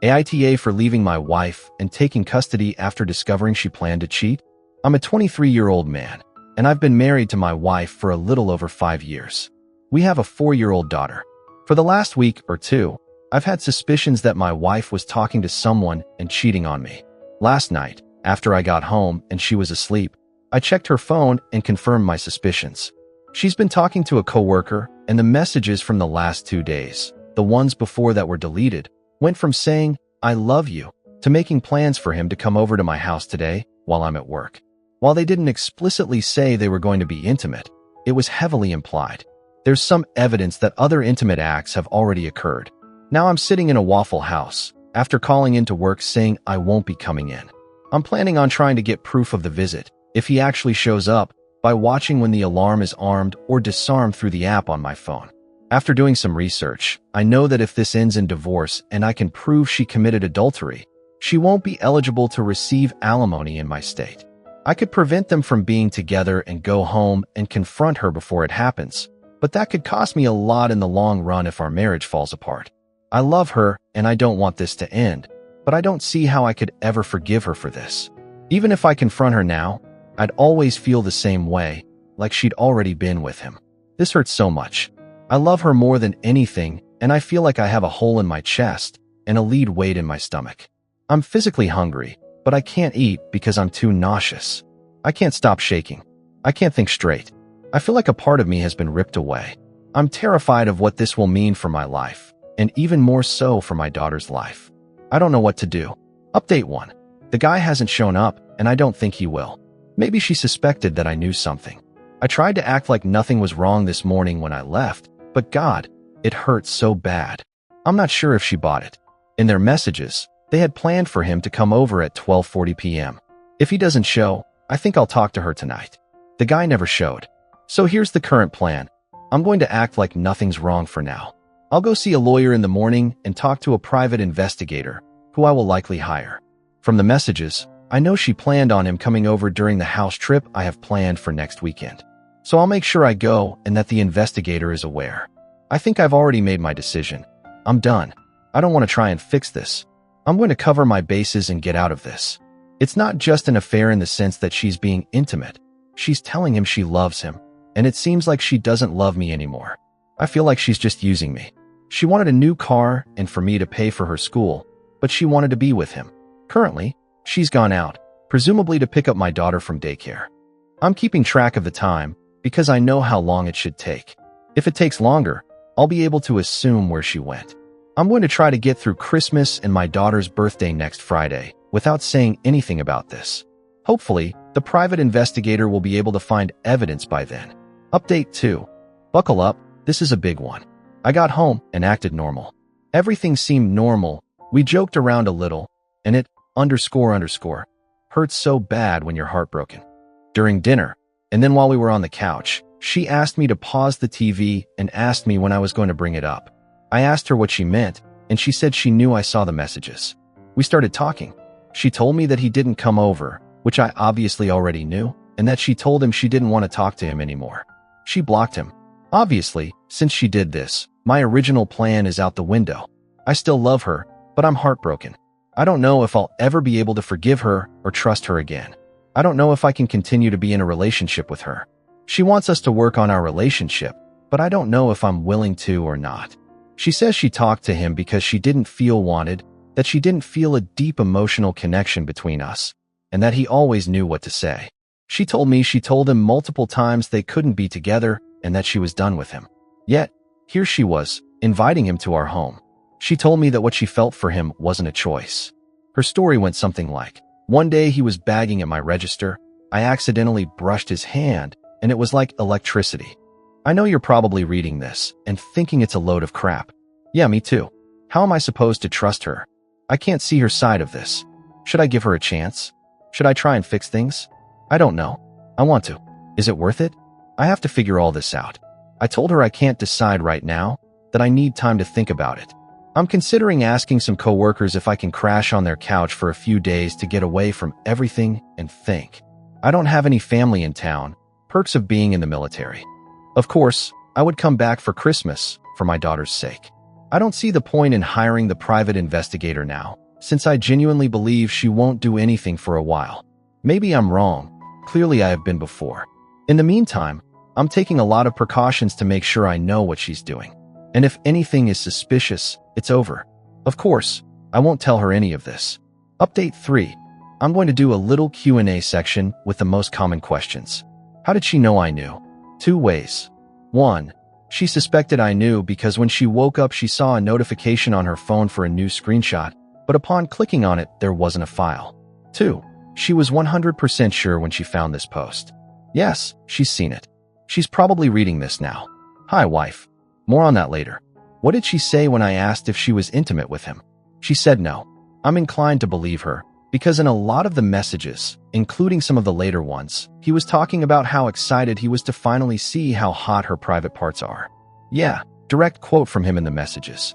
AITA for leaving my wife and taking custody after discovering she planned to cheat? I'm a 23-year-old man, and I've been married to my wife for a little over 5 years. We have a 4-year-old daughter. For the last week or two, I've had suspicions that my wife was talking to someone and cheating on me. Last night, after I got home and she was asleep, I checked her phone and confirmed my suspicions. She's been talking to a coworker, and the messages from the last 2 days, the ones before that were deleted, went from saying, "I love you," to making plans for him to come over to my house today while I'm at work. While they didn't explicitly say they were going to be intimate, it was heavily implied. There's some evidence that other intimate acts have already occurred. Now I'm sitting in a Waffle House, after calling into work saying I won't be coming in. I'm planning on trying to get proof of the visit, if he actually shows up, by watching when the alarm is armed or disarmed through the app on my phone. After doing some research, I know that if this ends in divorce and I can prove she committed adultery, she won't be eligible to receive alimony in my state. I could prevent them from being together and go home and confront her before it happens, but that could cost me a lot in the long run if our marriage falls apart. I love her and I don't want this to end, but I don't see how I could ever forgive her for this. Even if I confront her now, I'd always feel the same way, like she'd already been with him. This hurts so much. I love her more than anything, and I feel like I have a hole in my chest and a lead weight in my stomach. I'm physically hungry, but I can't eat because I'm too nauseous. I can't stop shaking. I can't think straight. I feel like a part of me has been ripped away. I'm terrified of what this will mean for my life, and even more so for my daughter's life. I don't know what to do. Update 1. The guy hasn't shown up, and I don't think he will. Maybe she suspected that I knew something. I tried to act like nothing was wrong this morning when I left, but God, it hurts so bad. I'm not sure if she bought it. In their messages, they had planned for him to come over at 12:40 p.m. If he doesn't show, I think I'll talk to her tonight. The guy never showed. So here's the current plan. I'm going to act like nothing's wrong for now. I'll go see a lawyer in the morning and talk to a private investigator, who I will likely hire. From the messages, I know she planned on him coming over during the house trip I have planned for next weekend. So I'll make sure I go and that the investigator is aware. I think I've already made my decision. I'm done. I don't want to try and fix this. I'm going to cover my bases and get out of this. It's not just an affair in the sense that she's being intimate. She's telling him she loves him, and it seems like she doesn't love me anymore. I feel like she's just using me. She wanted a new car and for me to pay for her school, but she wanted to be with him. Currently, she's gone out, presumably to pick up my daughter from daycare. I'm keeping track of the time because I know how long it should take. If it takes longer, I'll be able to assume where she went. I'm going to try to get through Christmas and my daughter's birthday next Friday without saying anything about this. Hopefully, the private investigator will be able to find evidence by then. Update 2. Buckle up, this is a big one. I got home and acted normal. Everything seemed normal. We joked around a little, and it hurts so bad when you're heartbroken. During dinner, and then while we were on the couch, she asked me to pause the TV and asked me when I was going to bring it up. I asked her what she meant, and she said she knew I saw the messages. We started talking. She told me that he didn't come over, which I obviously already knew, and that she told him she didn't want to talk to him anymore. She blocked him. Obviously, since she did this, my original plan is out the window. I still love her, but I'm heartbroken. I don't know if I'll ever be able to forgive her or trust her again. I don't know if I can continue to be in a relationship with her. She wants us to work on our relationship, but I don't know if I'm willing to or not. She says she talked to him because she didn't feel wanted, that she didn't feel a deep emotional connection between us, and that he always knew what to say. She told me she told him multiple times they couldn't be together and that she was done with him. Yet, here she was, inviting him to our home. She told me that what she felt for him wasn't a choice. Her story went something like, one day he was bagging at my register. I accidentally brushed his hand, and it was like electricity. I know you're probably reading this and thinking it's a load of crap. Yeah, me too. How am I supposed to trust her? I can't see her side of this. Should I give her a chance? Should I try and fix things? I don't know. I want to. Is it worth it? I have to figure all this out. I told her I can't decide right now, that I need time to think about it. I'm considering asking some coworkers if I can crash on their couch for a few days to get away from everything and think. I don't have any family in town, perks of being in the military. Of course, I would come back for Christmas, for my daughter's sake. I don't see the point in hiring the private investigator now, since I genuinely believe she won't do anything for a while. Maybe I'm wrong. Clearly I have been before. In the meantime, I'm taking a lot of precautions to make sure I know what she's doing. And if anything is suspicious, it's over. Of course, I won't tell her any of this. Update 3. I'm going to do a little Q&A section with the most common questions. How did she know I knew? 2 ways. 1. She suspected I knew because when she woke up she saw a notification on her phone for a new screenshot, but upon clicking on it, there wasn't a file. 2. She was 100% sure when she found this post. Yes, she's seen it. She's probably reading this now. Hi, wife. More on that later. What did she say when I asked if she was intimate with him? She said no. I'm inclined to believe her, because in a lot of the messages, including some of the later ones, he was talking about how excited he was to finally see how hot her private parts are. Yeah, direct quote from him in the messages.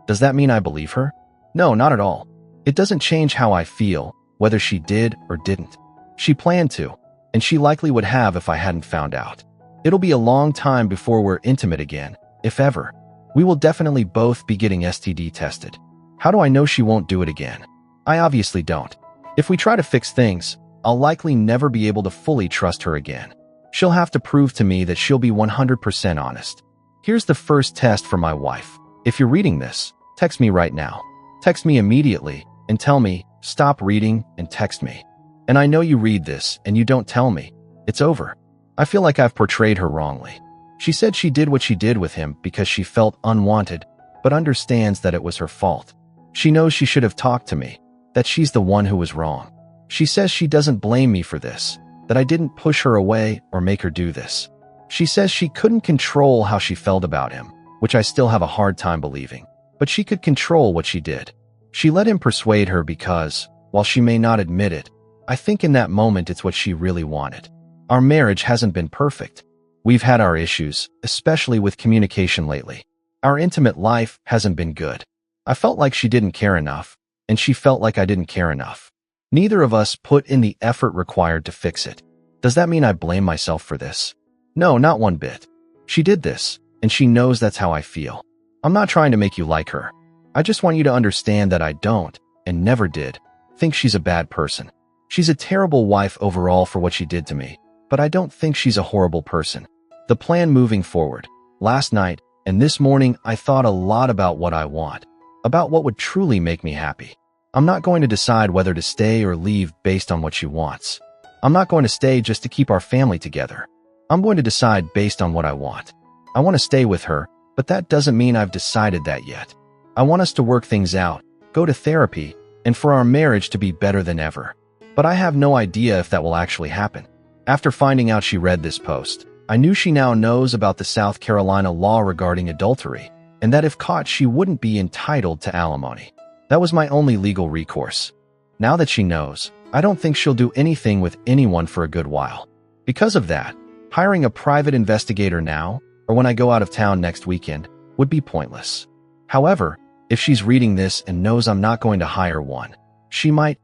Does that mean I believe her? No, not at all. It doesn't change how I feel, whether she did or didn't. She planned to, and she likely would have if I hadn't found out. It'll be a long time before we're intimate again, if ever. We will definitely both be getting STD tested. How do I know she won't do it again? I obviously don't. If we try to fix things, I'll likely never be able to fully trust her again. She'll have to prove to me that she'll be 100% honest. Here's the first test for my wife. If you're reading this, text me right now. Text me immediately and tell me, stop reading and text me. And I know you read this and you don't tell me. It's over. I feel like I've portrayed her wrongly. She said she did what she did with him because she felt unwanted, but understands that it was her fault. She knows she should have talked to me, that she's the one who was wrong. She says she doesn't blame me for this, that I didn't push her away or make her do this. She says she couldn't control how she felt about him, which I still have a hard time believing, but she could control what she did. She let him persuade her because, while she may not admit it, I think in that moment it's what she really wanted. Our marriage hasn't been perfect. We've had our issues, especially with communication lately. Our intimate life hasn't been good. I felt like she didn't care enough, and she felt like I didn't care enough. Neither of us put in the effort required to fix it. Does that mean I blame myself for this? No, not one bit. She did this, and she knows that's how I feel. I'm not trying to make you like her. I just want you to understand that I don't, and never did, think she's a bad person. She's a terrible wife overall for what she did to me, but I don't think she's a horrible person. The plan moving forward. Last night and this morning I thought a lot about what I want, about what would truly make me happy. I'm not going to decide whether to stay or leave based on what she wants. I'm not going to stay just to keep our family together. I'm going to decide based on what I want. I want to stay with her, but that doesn't mean I've decided that yet. I want us to work things out, go to therapy, and for our marriage to be better than ever. But I have no idea if that will actually happen. After finding out she read this post, I knew she now knows about the South Carolina law regarding adultery, and that if caught she wouldn't be entitled to alimony. That was my only legal recourse. Now that she knows, I don't think she'll do anything with anyone for a good while. Because of that, hiring a private investigator now, or when I go out of town next weekend, would be pointless. However, if she's reading this and knows I'm not going to hire one, she might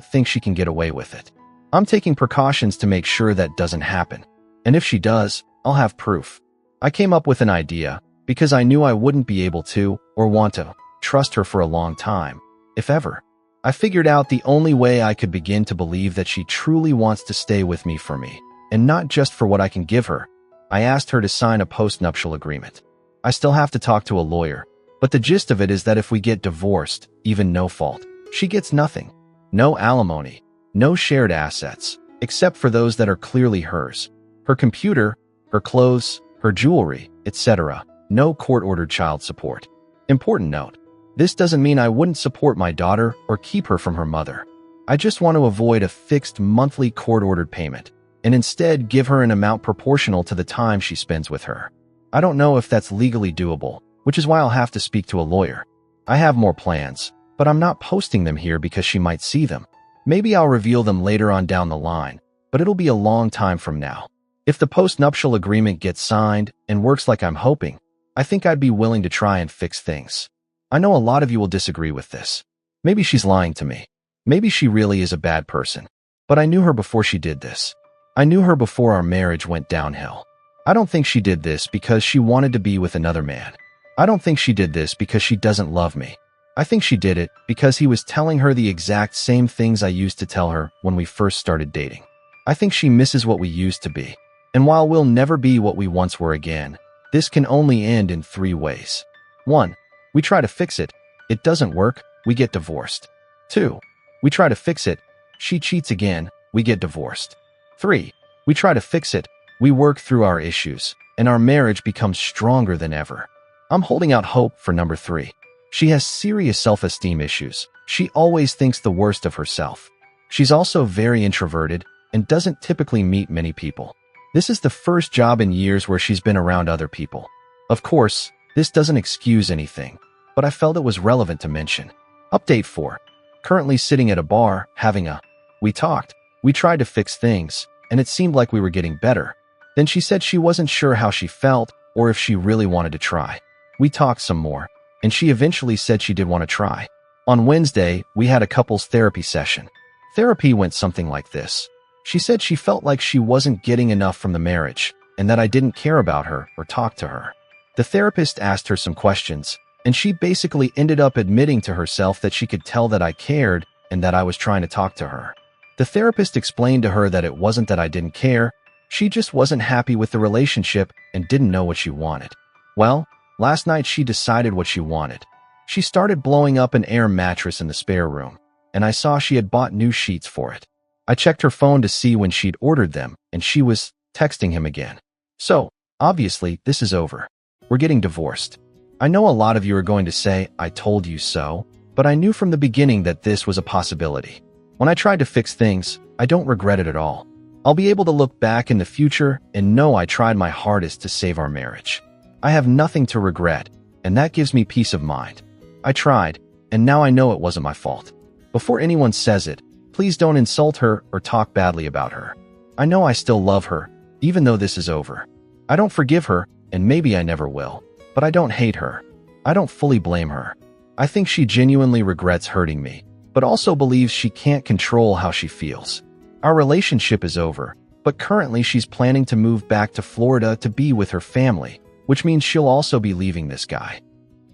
think she can get away with it. I'm taking precautions to make sure that doesn't happen. And if she does, I'll have proof. I came up with an idea because I knew I wouldn't be able to or want to trust her for a long time, if ever. I figured out the only way I could begin to believe that she truly wants to stay with me for me, and not just for what I can give her. I asked her to sign a postnuptial agreement. I still have to talk to a lawyer, but the gist of it is that if we get divorced, even no fault, she gets nothing. No alimony, no shared assets, except for those that are clearly hers. Her computer, her clothes, her jewelry, etc. No court-ordered child support. Important note, this doesn't mean I wouldn't support my daughter or keep her from her mother. I just want to avoid a fixed monthly court-ordered payment, and instead give her an amount proportional to the time she spends with her. I don't know if that's legally doable, which is why I'll have to speak to a lawyer. I have more plans, but I'm not posting them here because she might see them. Maybe I'll reveal them later on down the line, but it'll be a long time from now. If the postnuptial agreement gets signed and works like I'm hoping, I think I'd be willing to try and fix things. I know a lot of you will disagree with this. Maybe she's lying to me. Maybe she really is a bad person. But I knew her before she did this. I knew her before our marriage went downhill. I don't think she did this because she wanted to be with another man. I don't think she did this because she doesn't love me. I think she did it because he was telling her the exact same things I used to tell her when we first started dating. I think she misses what we used to be. And while we'll never be what we once were again, this can only end in 3 ways. 1. We try to fix it. It doesn't work. We get divorced. 2. We try to fix it. She cheats again. We get divorced. 3. We try to fix it. We work through our issues, and our marriage becomes stronger than ever. I'm holding out hope for number 3. She has serious self-esteem issues. She always thinks the worst of herself. She's also very introverted and doesn't typically meet many people. This is the first job in years where she's been around other people. Of course, this doesn't excuse anything, but I felt it was relevant to mention. Update 4. Currently sitting at a bar, having a we talked. We tried to fix things, and it seemed like we were getting better. Then she said she wasn't sure how she felt or if she really wanted to try. We talked some more, and she eventually said she did want to try. On Wednesday, we had a couples therapy session. Therapy went something like this. She said she felt like she wasn't getting enough from the marriage, and that I didn't care about her or talk to her. The therapist asked her some questions, and she basically ended up admitting to herself that she could tell that I cared and that I was trying to talk to her. The therapist explained to her that it wasn't that I didn't care, she just wasn't happy with the relationship and didn't know what she wanted. Well, last night she decided what she wanted. She started blowing up an air mattress in the spare room, and I saw she had bought new sheets for it. I checked her phone to see when she'd ordered them, and she was texting him again. So, obviously, this is over. We're getting divorced. I know a lot of you are going to say, I told you so, but I knew from the beginning that this was a possibility. When I tried to fix things, I don't regret it at all. I'll be able to look back in the future and know I tried my hardest to save our marriage. I have nothing to regret, and that gives me peace of mind. I tried, and now I know it wasn't my fault. Before anyone says it, please don't insult her or talk badly about her. I know I still love her, even though this is over. I don't forgive her, and maybe I never will, but I don't hate her. I don't fully blame her. I think she genuinely regrets hurting me, but also believes she can't control how she feels. Our relationship is over, but currently she's planning to move back to Florida to be with her family, which means she'll also be leaving this guy.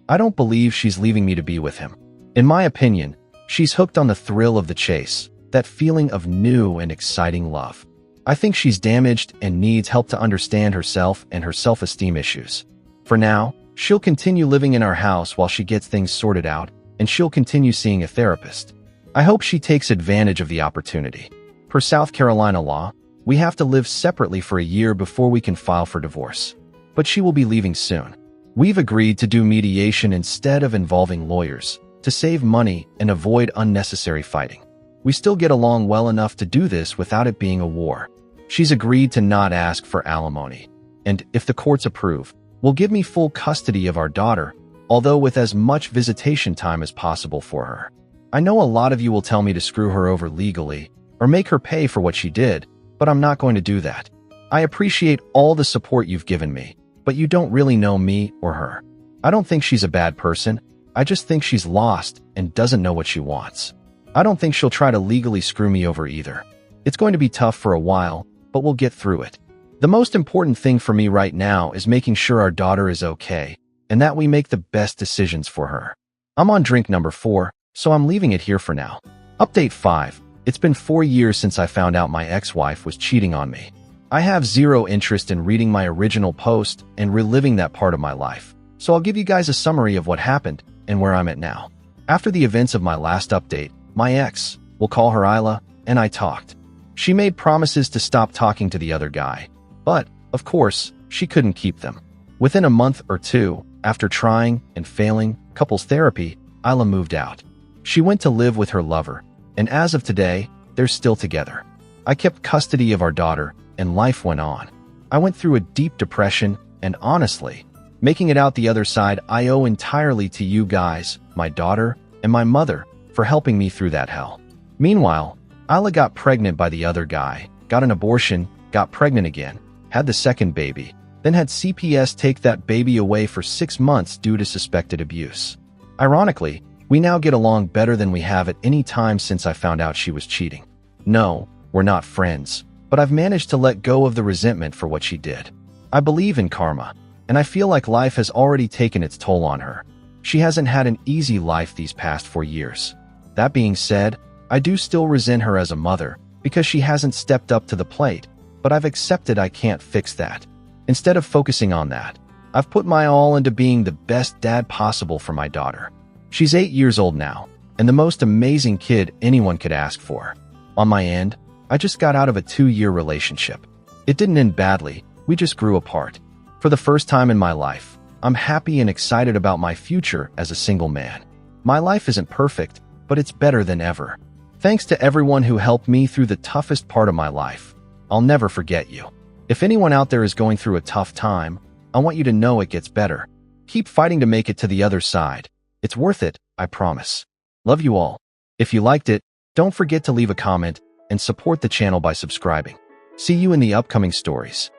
I don't believe she's leaving me to be with him. In my opinion, she's hooked on the thrill of the chase, that feeling of new and exciting love. I think she's damaged and needs help to understand herself and her self-esteem issues. For now, she'll continue living in our house while she gets things sorted out, and she'll continue seeing a therapist. I hope she takes advantage of the opportunity. Per South Carolina law, we have to live separately for a year before we can file for divorce. But she will be leaving soon. We've agreed to do mediation instead of involving lawyers, to save money and avoid unnecessary fighting. We still get along well enough to do this without it being a war. She's agreed to not ask for alimony, and if the courts approve, will give me full custody of our daughter, although with as much visitation time as possible for her. I know a lot of you will tell me to screw her over legally, or make her pay for what she did, but I'm not going to do that. I appreciate all the support you've given me, but you don't really know me or her. I don't think she's a bad person. I just think she's lost and doesn't know what she wants. I don't think she'll try to legally screw me over either. It's going to be tough for a while, but we'll get through it. The most important thing for me right now is making sure our daughter is okay, and that we make the best decisions for her. I'm on drink number 4, so I'm leaving it here for now. Update 5. It's been 4 years since I found out my ex-wife was cheating on me. I have zero interest in reading my original post and reliving that part of my life, so I'll give you guys a summary of what happened and where I'm at now. After the events of my last update, my ex, we'll call her Isla, and I talked. She made promises to stop talking to the other guy, but, of course, she couldn't keep them. Within a month or two, after trying and failing couples therapy, Isla moved out. She went to live with her lover, and as of today, they're still together. I kept custody of our daughter, and life went on. I went through a deep depression, and honestly, making it out the other side, I owe entirely to you guys, my daughter, and my mother, for helping me through that hell. Meanwhile, Isla got pregnant by the other guy, got an abortion, got pregnant again, had the second baby, then had CPS take that baby away for 6 months due to suspected abuse. Ironically, we now get along better than we have at any time since I found out she was cheating. No, we're not friends, but I've managed to let go of the resentment for what she did. I believe in karma. and I feel like life has already taken its toll on her. She hasn't had an easy life these past 4 years. That being said, I do still resent her as a mother because she hasn't stepped up to the plate, but I've accepted I can't fix that. Instead of focusing on that, I've put my all into being the best dad possible for my daughter. She's 8 years old now, and the most amazing kid anyone could ask for. On my end, I just got out of a 2-year relationship. It didn't end badly, we just grew apart. For the first time in my life, I'm happy and excited about my future as a single man. My life isn't perfect, but it's better than ever. Thanks to everyone who helped me through the toughest part of my life. I'll never forget you. If anyone out there is going through a tough time, I want you to know it gets better. Keep fighting to make it to the other side. It's worth it, I promise. Love you all. If you liked it, don't forget to leave a comment and support the channel by subscribing. See you in the upcoming stories.